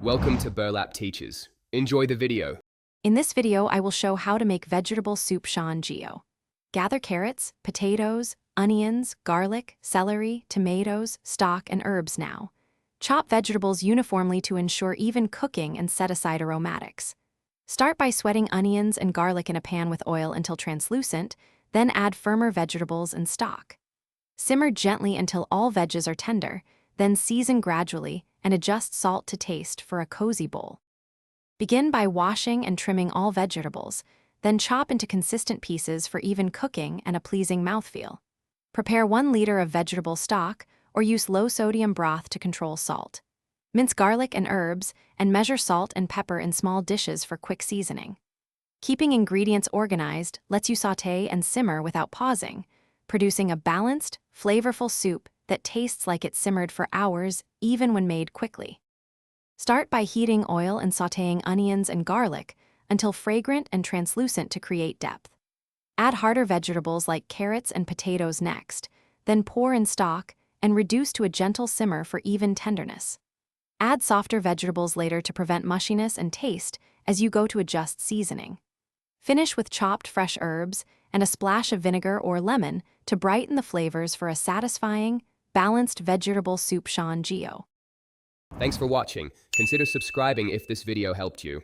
Welcome to Burlap Teachers. Enjoy the video. In this video, I will show how to make vegetable soup Shaan Geo. Gather carrots, potatoes, onions, garlic, celery, tomatoes, stock, and herbs now. Chop vegetables uniformly to ensure even cooking and set aside aromatics. Start by sweating onions and garlic in a pan with oil until translucent, then add firmer vegetables and stock. Simmer gently until all veggies are tender, then season gradually and adjust salt to taste for a cozy bowl. Begin by washing and trimming all vegetables, then chop into consistent pieces for even cooking and a pleasing mouthfeel. Prepare 1 liter of vegetable stock or use low-sodium broth to control salt. Mince garlic and herbs and measure salt and pepper in small dishes for quick seasoning. Keeping ingredients organized lets you sauté and simmer without pausing, producing a balanced, flavorful soup that tastes like it simmered for hours even when made quickly. Start by heating oil and sautéing onions and garlic until fragrant and translucent to create depth. Add harder vegetables like carrots and potatoes next, then pour in stock and reduce to a gentle simmer for even tenderness. Add softer vegetables later to prevent mushiness and taste as you go to adjust seasoning. Finish with chopped fresh herbs and a splash of vinegar or lemon to brighten the flavors for a satisfying, balanced vegetable soup Shaan Geo. Thanks for watching. Consider subscribing if this video helped you.